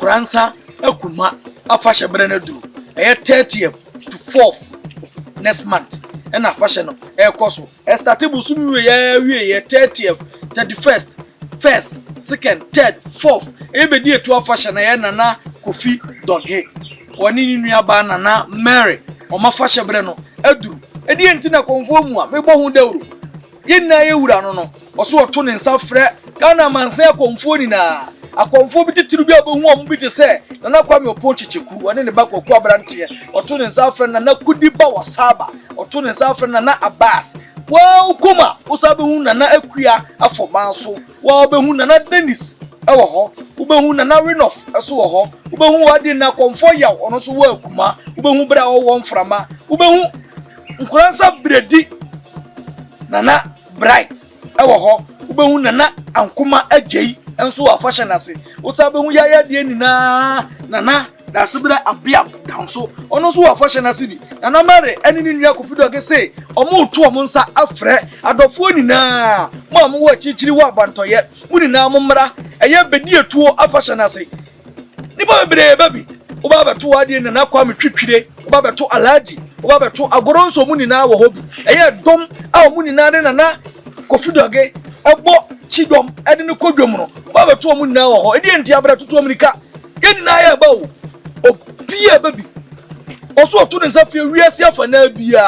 Nkransah Akuma afashion brand duru 30th to 4th of next month and fashion no course started busumi we 30th 31st 1st 2nd 3rd 4th ebedi to fashion na Kofi Dorge woni ni nuaba na Mary o ma fashion brand no aduru edi enti na konfo mu a mebo hu dawru yenna yewura no oso oto ne nsa frɛ kana manse konfo ni na akonfo bi titiru bi abehu omu bi te se na kwame opo chicheku woni ne bakoko abrante oto ne nsa frɛ na kudi ba wasaba oto ne nsa frɛ na Abbas wa ukuma usabehu na akua afomanso wa obehu na Dennis ewo ho ubehu na Renof eso wo ho ubehu wadi na konfo yaw ono so wa Akuma ubehu bra wo mframa ubehu Nkransah bredi na bright ewo ho ubehu na Akuma agei enso wa fashion ase usabehu ya de ni na da sebra abia danso ono so wa fashion ase bi na mare eni ni nua Kofi Dorge say omo to omo nsa afre adofo ni na mo am wo chichiri wa bantoye muni na mo mra eye bedi etuo afashion ase ni ba bebre babi oba beto ade ni na kwa metwitwire oba beto alaji oba beto agoronso muni na wo hobi eye dom a muni na de na Kofi Dorge ebo chidom ede ni kodwom no oba beto muni na wo ho edi enti abra tutu amerika yeni na ya ba wo obia babi oso oto ne zafre wiase afa na bia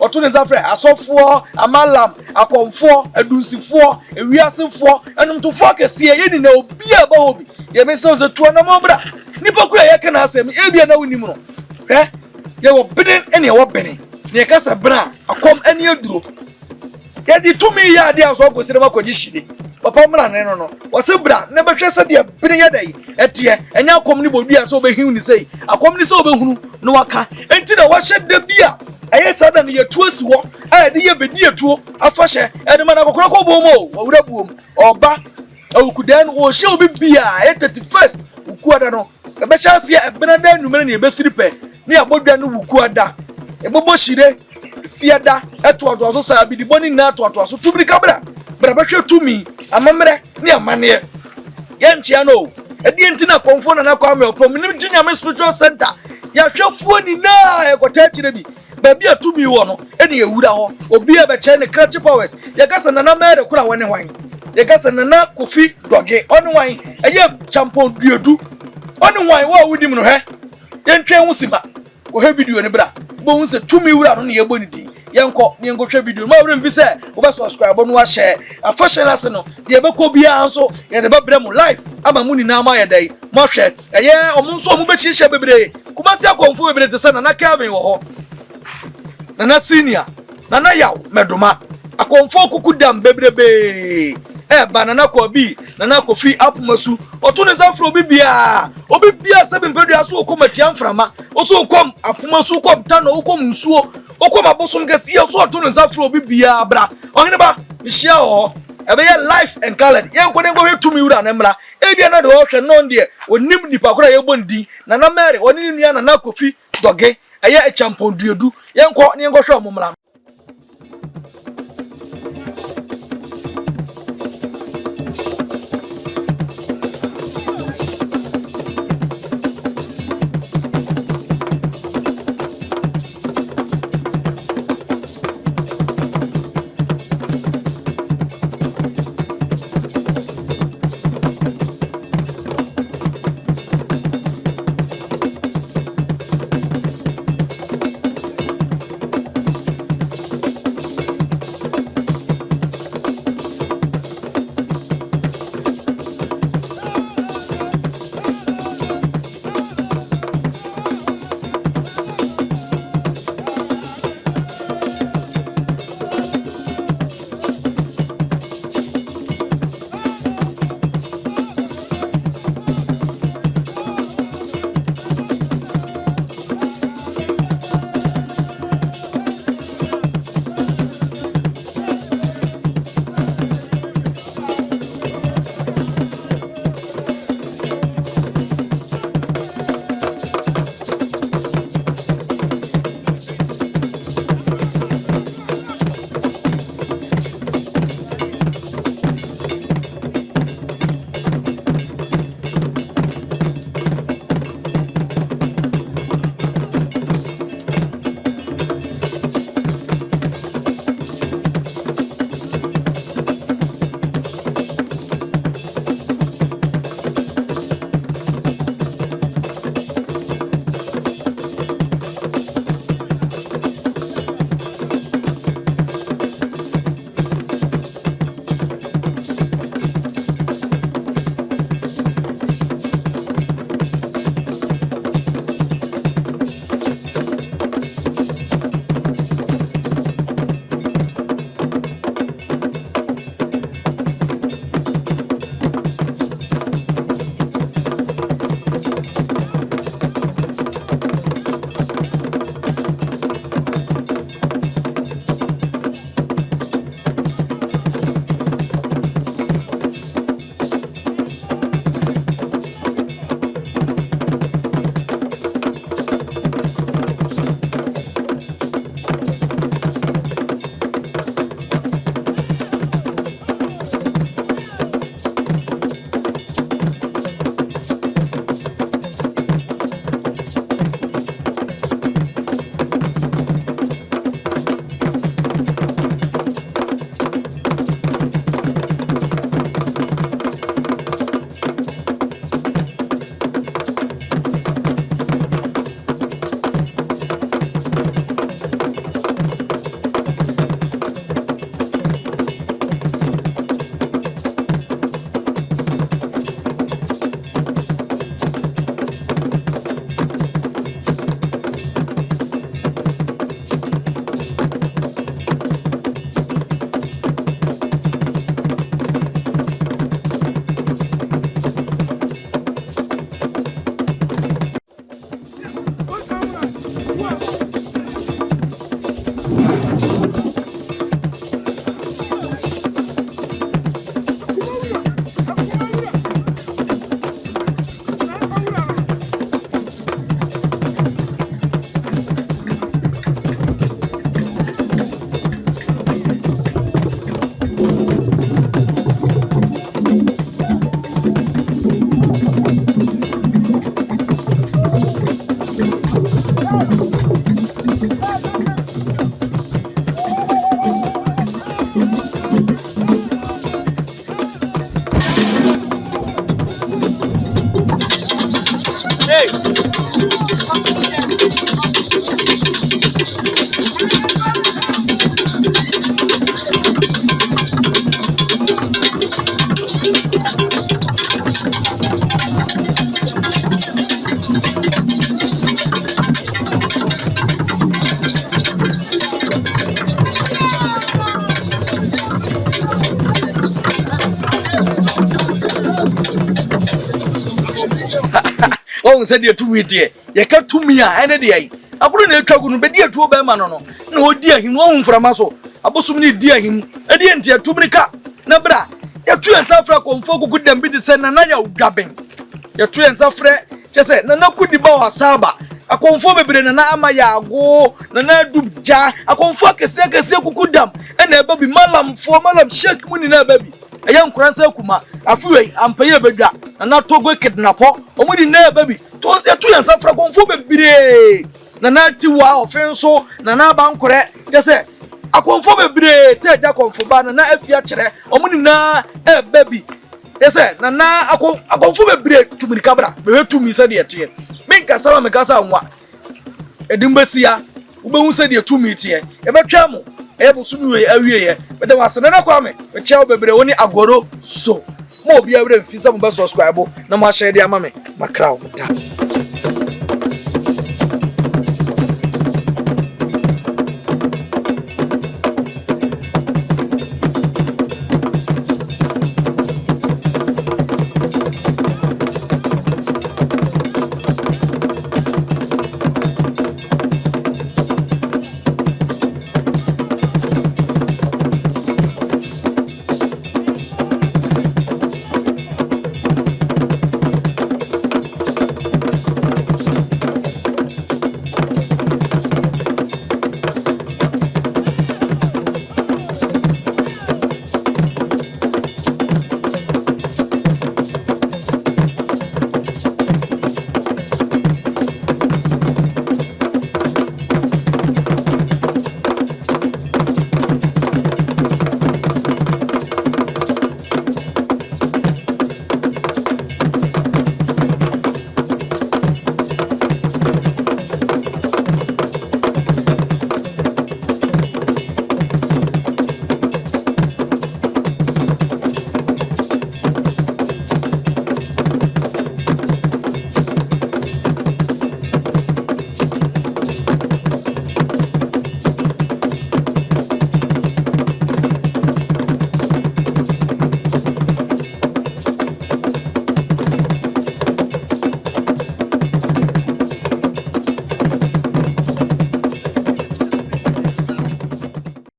oto ne zafre asofo amalam akonfo adunsifo ewiasefo enumtofo kese yeni na obia ba obi ye me se to na mobra nipa kura ye kana asem ebia na wonim no ye wo beden ene ye wo bene ne kasa bra akom ene aduro ye di tumi ya de aso agosire makoji shide papa mra ne no wose bra ne behwe se de bene ye dai etie enya akom ni bodua so obehiu ni sei akom ni se obehunu no waka enti na wahye de bia eye sada ne yetu asi wo de ye bedi yetuo afahye de mana kokoro ko bomo wawura buom oba awukudan wo hye obi bia 31st wukuada no be chance ya ebena da numere ne besiri pe ne abodwa no wukuada ebobo shire fiada eto so sa bidi boni na to so tubiri kabra bra behwe tumi amamre ne amane ye ntia no edi enti na konfo na kwa me opom nim ginyame spiritual center ya hwefuo ni na ekota kire bi ba bia tumi wo no ene ewura ho obi e be che ne crash powers ya gasa na mere kura wone hwan ya gasa na Kofi Dorge onu hwan eye champion duedu onu hwan wo wudim no he ye ntwe hu sima ko he video ne bra bo hu se tumi wura no ne ye boni di yenko ne ngotwe video ma wure mbi se wo be subscribe no wa share afashion ase no de be ko bia anso ye de be bre mu live ama mu ni na ma ye dai mo hwe eye omo nso omo be chiche bebre kuma se akonfo bebre te se na Kevin wo ho na senior na yaw medoma akonfo kukudam bebrebe banana Kobi na Kofi apmasu oto ne zafro obi bia se bempedu aso okoma tiamframa oso okom apmasu kom tano okom nsuo okom abosom gesi so oto ne zafro obi bia bra ohene ba hia ho ebe ye life and color ye nkode ngwe tumi wura na mra ebia na de wo hwe non de onim nipa kora ye bondi na Mary oni nua na Kofi Dorge eye champion duedu ye nko ne ngwe hwe omumra Oh, said you to me, dear. You can't to me, and a day. I couldn't talk to be dear to obey Manono. No, dear him, one from us. I was so dear him, a dear dear to me. Nabra, your two and Safra confogo could then be the send another grabbing. Your two and Safra just said, no, could the bow Saba. I conform a brain and Amaya go, Nana Dubja, I conform a second could dam, and a baby malam for malam shake money in a baby. A young Nkransah Akuma, a few and pay a bedra, and not Togo kidnapper, or money near baby. Told your two and Safra conform a bide. Nana Tiwa offenso, Nana Bankore, just say, I conform a bide, take that conform banana if you are, or money na a baby. Yes, sir, Nana, I conform a bide to me cabra, but to me said yet. Make a salam a casa and what? A dimbasia, who said you to me here, a betchamo. Able to do a year, but there was another comment, a child baby only agoro so. More be able to feel some bus subscribe, no more share their mammy, my crowd.